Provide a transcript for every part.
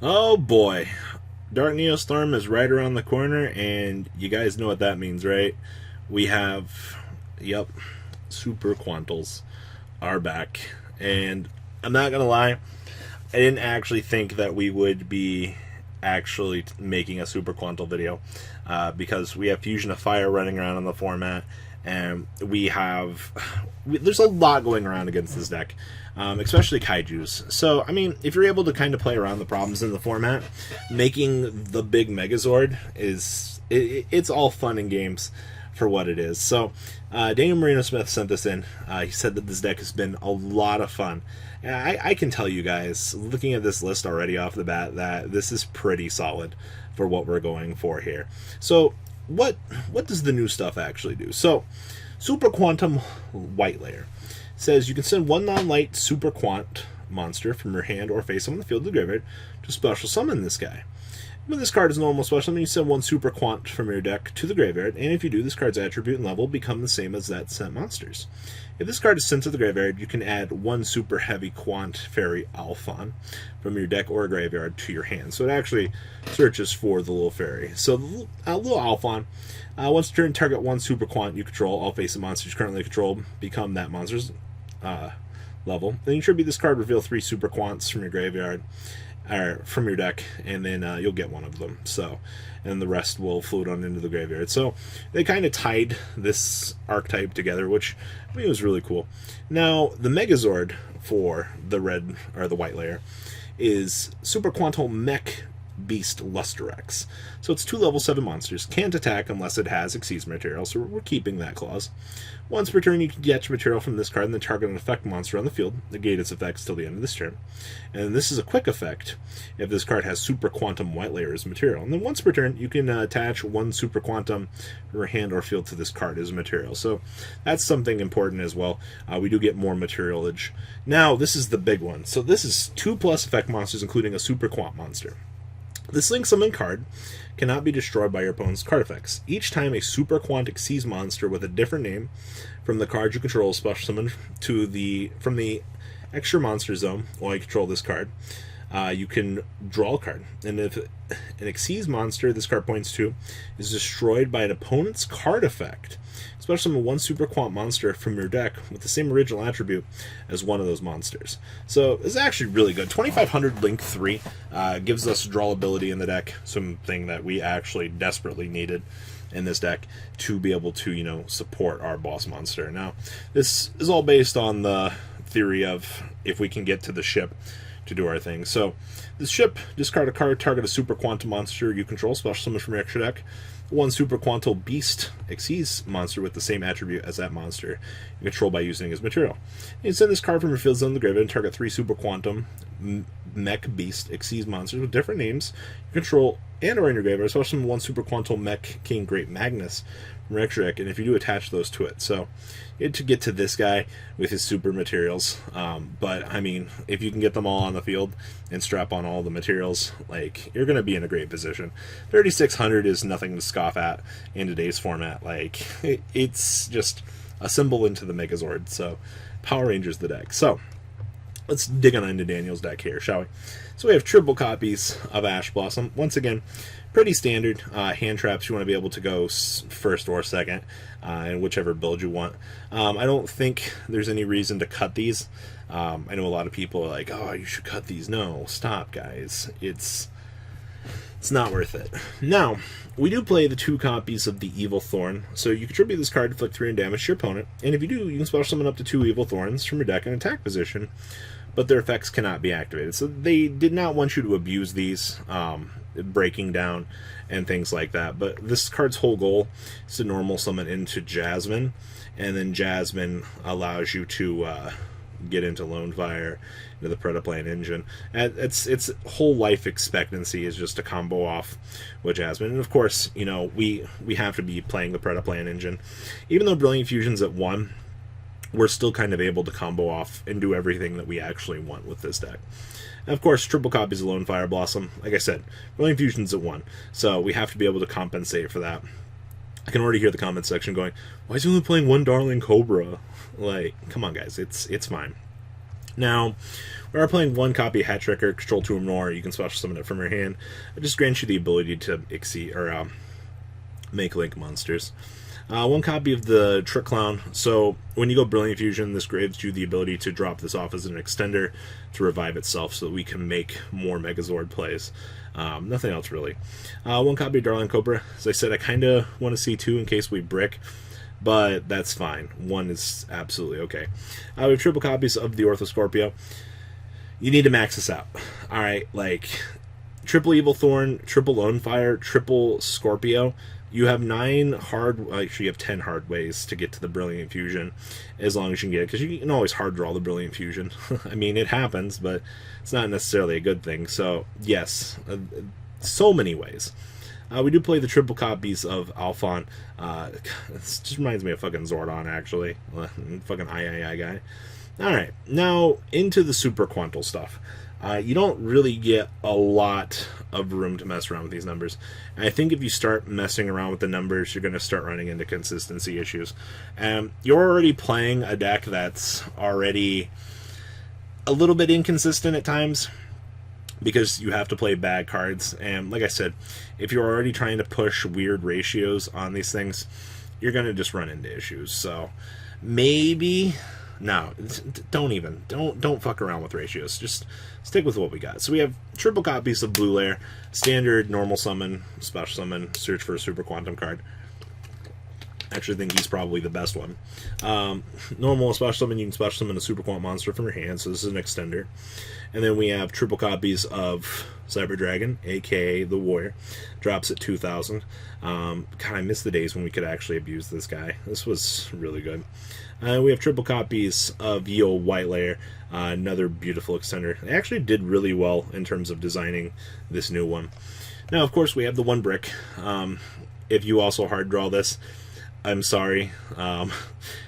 Oh boy. Dark Neostorm is right around the corner, and you guys know what that means, right? We have, yep, Super Quantals are back. And I'm not gonna lie, I didn't actually think that we would be actually making a Super Quantal video because we have Fusion of Fire running around on the format, and there's a lot going around against this deck, especially Kaijus. So, I mean, if you're able to kind of play around the problems in the format, making the big Megazord it's all fun and games for what it is. So, Daniel Marino Smith sent this in. He said that this deck has been a lot of fun. And I can tell you guys, looking at this list already off the bat, that this is pretty solid for what we're going for here. So, what does the new stuff actually do? So, Super Quantum White Layer says you can send one non-light Super Quant monster from your hand or face on the field of the graveyard to special summon this guy. When this card is normal special summon, you send one Super Quant from your deck to the graveyard, and if you do, this card's attribute and level become the same as that sent monster's. If this card is sent to the graveyard, you can add one Super Heavy Quant Fairy Alphon from your deck or graveyard to your hand. So it actually searches for the little fairy. So the little Alphon, once per turn, target one Super Quant you control, all face of monsters currently controlled become that monster's level. Then you tribute this card, reveal 3 Super Quants from your graveyard, or from your deck, and then you'll get one of them. So, and the rest will float on into the graveyard. So they kind of tied this archetype together, which I mean was really cool. Now the Megazord for the red or the white layer is Super Quantal Mech Beast Lusterex. So it's 2 level 7 monsters. Can't attack unless it has Exceeds material, so we're keeping that clause. Once per turn, you can get material from this card and then target an effect monster on the field. Negate its effects till the end of this turn. And this is a quick effect if this card has Super Quantum White Layer as material. And then once per turn, you can attach one Super Quantum from your hand or field to this card as material. So that's something important as well. We do get more materialage. Now, this is the big one. So this is 2+ effect monsters, including a Super Quant monster. This link summon card cannot be destroyed by your opponent's card effects. Each time a Super Quant Exceeds monster with a different name from the card you control is special summoned from the extra monster zone while you control this card, you can draw a card. And if an Exceeds monster this card points to is destroyed by an opponent's card effect, special summon one Super Quant monster from your deck with the same original attribute as one of those monsters. So this is actually really good. 2500 Link 3 gives us drawability in the deck, something that we actually desperately needed in this deck to be able to, you know, support our boss monster. Now, this is all based on the theory of if we can get to the ship to do our thing. So, this ship, discard a card, target a Super Quantum monster you control, special summon from your extra deck. One Super Quantal Beast Exceeds monster with the same attribute as that monster you control by using his material. You send this card from your field zone to the graveyard and target 3 Super Quantum Mech Beast Exceeds monsters with different names you control and or in your graveyard. Special summon one Super Quantal Mech King Great Magnus from your extra deck, and if you do, attach those to it. So you had to get to this guy with his super materials, but I mean, if you can get them all on the field and strap on all the materials, like, you're going to be in a great position. 3600 is nothing to scoff at in today's format. Like, it's just a symbol into the Megazord. So Power Rangers the deck. So let's dig on into Daniel's deck here, shall we? So we have triple copies of Ash Blossom. Once again, pretty standard hand traps. You want to be able to go first or second in whichever build you want. I don't think there's any reason to cut these. I know a lot of people are like, oh, you should cut these. No, stop, guys. It's not worth it. Now, we do play the 2 copies of the Evil Thorn, so you contribute this card to inflict 3 damage to your opponent, and if you do, you can special summon up to 2 Evil Thorns from your deck in attack position, but their effects cannot be activated. So they did not want you to abuse these, breaking down and things like that, but this card's whole goal is to normal summon into Jasmine, and then Jasmine allows you to get into Lone Fire, into the Predaplan engine. And its whole life expectancy is just to combo off with Jasmine. And of course, you know, we have to be playing the Predaplan engine. Even though Brilliant Fusion's at 1, we're still kind of able to combo off and do everything that we actually want with this deck. And of course, triple copies of Lone Fire Blossom. Like I said, Brilliant Fusion's at 1, so we have to be able to compensate for that. I can already hear the comment section going, why is he only playing 1 Darling Cobra? Like, come on, guys, it's fine. Now, we are playing one copy Hat Tricker, Control 2 or more. You can special summon it from your hand. It just grants you the ability to exceed or make link monsters. One copy of the Trick Clown. So when you go Brilliant Fusion, this gives you the ability to drop this off as an extender to revive itself so that we can make more Megazord plays. Nothing else really. One copy of Darling Cobra. As I said, I kind of want to see two in case we brick, but that's fine. One is absolutely okay. We have triple copies of the Orthoscorpio. You need to max this out. Alright, like triple Evil Thorn, triple Lone Fire, triple Scorpio. You have 9 hard, actually you have 10 hard ways to get to the Brilliant Fusion, as long as you can get it, because you can always hard draw the Brilliant Fusion. I mean, it happens, but it's not necessarily a good thing. So, yes, so many ways. We do play the triple copies of Alphon. This just reminds me of fucking Zordon, actually. Fucking I guy. Alright, now into the Super Quantal stuff. You don't really get a lot of room to mess around with these numbers. And I think if you start messing around with the numbers, you're going to start running into consistency issues. You're already playing a deck that's already a little bit inconsistent at times because you have to play bad cards. And like I said, if you're already trying to push weird ratios on these things, you're going to just run into issues. So maybe... No, don't fuck around with ratios. Just stick with what we got. So we have triple copies of Blue Lair, standard, normal summon, special summon, search for a super quantum card. I actually think he's probably the best one. Normal special summon, you can special summon a super quant monster from your hand, so this is an extender. And then we have triple copies of Cyber Dragon, aka the Warrior. Drops at 2,000. God, I miss the days when we could actually abuse this guy. This was really good. We have triple copies of Yugioh White Layer, another beautiful extender. They actually did really well in terms of designing this new one. Now, of course, we have the one brick. If you also hard draw this, I'm sorry.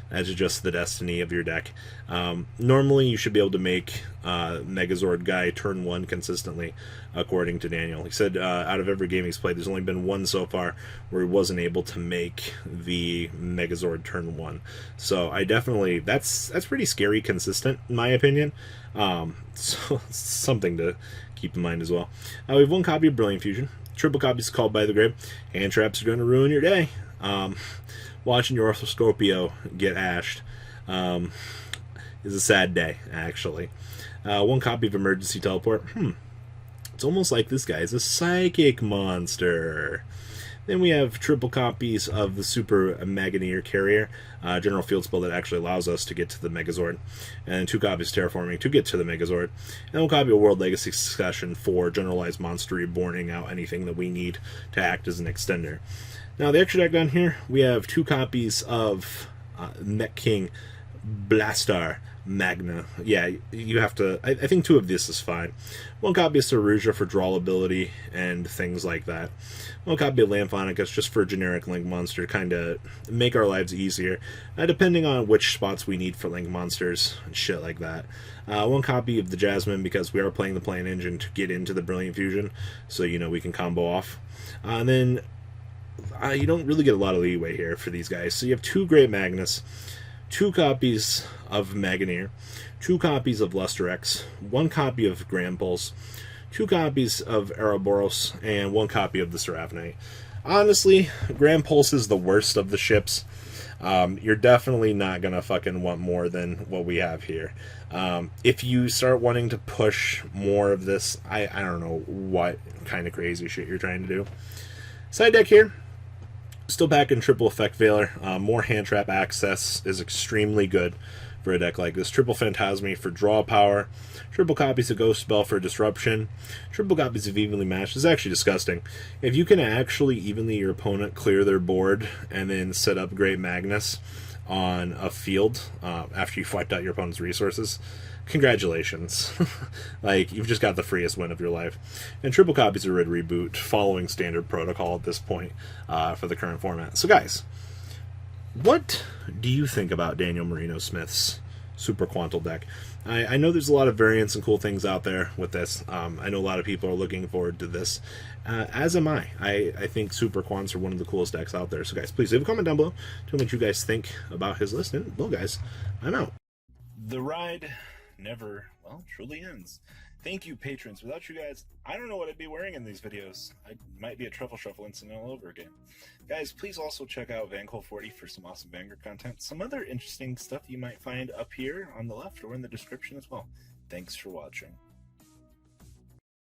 That's just the destiny of your deck. Normally, you should be able to make Megazord guy turn 1 consistently, according to Daniel. He said out of every game he's played, there's only been one so far where he wasn't able to make the Megazord turn 1. So I definitely, that's pretty scary consistent, in my opinion. So something to keep in mind as well. We have one copy of Brilliant Fusion. Triple copies Called by the Grave. Hand traps are going to ruin your day. Watching your Orthoscorpio get ashed is a sad day, actually. One copy of Emergency Teleport. It's almost like this guy is a psychic monster. Then we have triple copies of the Super Maganeer Carrier, general field spell that actually allows us to get to the Megazord. And 2 copies of Terraforming to get to the Megazord. And 1 copy of World Legacy Succession for generalized monster reborning out anything that we need to act as an extender. Now, the extra deck down here, we have 2 copies of Mech King Blastar Magna. Yeah, you have to... I think 2 of this is fine. 1 copy of Saruja for drawability and things like that. 1 copy of Lamphonicus just for generic Link Monster, kind of make our lives easier, depending on which spots we need for Link Monsters and shit like that. 1 copy of the Jasmine, because we are playing the Plan Engine to get into the Brilliant Fusion, so, you know, we can combo off. And then... you don't really get a lot of leeway here for these guys. So you have 2 Great Magnus, 2 copies of Maganeer, 2 copies of Luster X, 1 copy of Grand Pulse, 2 copies of Ouroboros, and 1 copy of the Seraphonite. Honestly, Grand Pulse is the worst of the ships. You're definitely not going to fucking want more than what we have here. If you start wanting to push more of this, I don't know what kind of crazy shit you're trying to do. Side deck here. Still packing triple effect Veiler. More hand trap access is extremely good for a deck like this. Triple Phantasme for draw power. Triple copies of Ghost Spell for disruption. Triple copies of Evenly Matched. This is actually disgusting. If you can actually evenly your opponent clear their board and then set up Great Magnus on a field after you've wiped out your opponent's resources, congratulations. Like, you've just got the freest win of your life. And triple copies of Red Reboot following standard protocol at this point for the current format. So guys, what do you think about Daniel Marino Smith's Super Quantal deck? I know there's a lot of variants and cool things out there with this. I know a lot of people are looking forward to this, as am I. I think Super Quants are one of the coolest decks out there. So guys, please leave a comment down below. Tell me what you guys think about his list. And well guys, I'm out. The ride never, well, truly ends. Thank you, patrons. Without you guys, I don't know what I'd be wearing in these videos. I might be a truffle shuffle incident all over again. Guys, please also check out Vanquil40 for some awesome Vanguard content. Some other interesting stuff you might find up here on the left or in the description as well. Thanks for watching.